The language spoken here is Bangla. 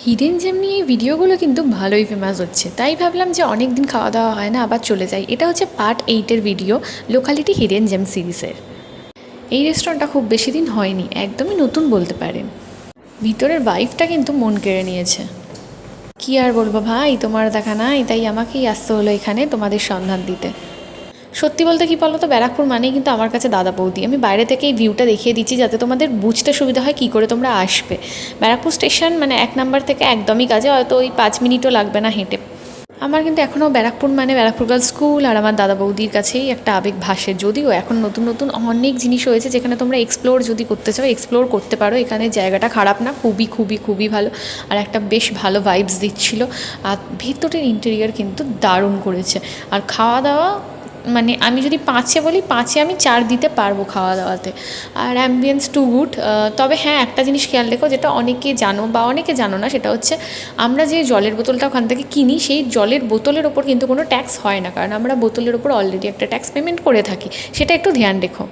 হিডেন জেম নিয়ে এই ভিডিওগুলো কিন্তু ভালোই ফেমাস হচ্ছে, তাই ভাবলাম যে অনেক দিন খাওয়া দাওয়া হয় না, আবার চলে যাই। এটা হচ্ছে পার্ট 8-এর ভিডিও, লোকালিটি হিডেন জেম সিরিজের। এই রেস্টুরেন্টটা খুব বেশি দিন হয়নি, একদমই নতুন বলতে পারেন। ভিতরের ভাইবটা কিন্তু মন কেড়ে নিয়েছে। কি আর বলবো ভাই, তোমার দেখা নাই, তাই আমাকেই আসতে হলো এখানে তোমাদের সন্ধান দিতে। সত্যি বলতে কী বলো তো, ব্যারাকপুর মানেই কিন্তু আমার কাছে দাদা বৌদি। আমি বাইরে থেকে এই ভিউটা দেখিয়ে দিচ্ছি যাতে তোমাদের বুঝতে সুবিধা হয় কী করে তোমরা আসবে। ব্যারাকপুর স্টেশন মানে 1 নাম্বার থেকে একদমই কাছে, হয়তো ওই 5 মিনিটও লাগবে না হেঁটে। আমার কিন্তু এখনও ব্যারাকপুর মানে ব্যারাকপুর গার্লস স্কুল আর আমার দাদা বৌদির কাছেই একটা আবেগ ভাসে। যদিও এখন নতুন নতুন অনেক জিনিস হয়েছে যেখানে তোমরা এক্সপ্লোর যদি করতে চাও এক্সপ্লোর করতে পারো। এখানে জায়গাটা খারাপ না, খুবই খুবই খুবই ভালো, আর একটা বেশ ভালো ভাইবস দিচ্ছিল। আর ভেতরের ইন্টেরিয়ার কিন্তু দারুণ করেছে। আর খাওয়া দাওয়া মানে আমি যদি 5-এ বলি, 5-এ আমি 4 দিতে পারবো খাওয়া দাওয়াতে। আর অ্যাম্বিয়েন্স টু গুড। তবে হ্যাঁ, একটা জিনিস খেয়াল রেখো, যেটা অনেকে জানো বা অনেকে জানো না, সেটা হচ্ছে আমরা যে জলের বোতলটা ওখান থেকে কিনি সেই জলের বোতলের ওপর কিন্তু কোনো ট্যাক্স হয় না, কারণ আমরা বোতলের ওপর অলরেডি একটা ট্যাক্স পেমেন্ট করে থাকি। সেটা একটু ধ্যান রেখো।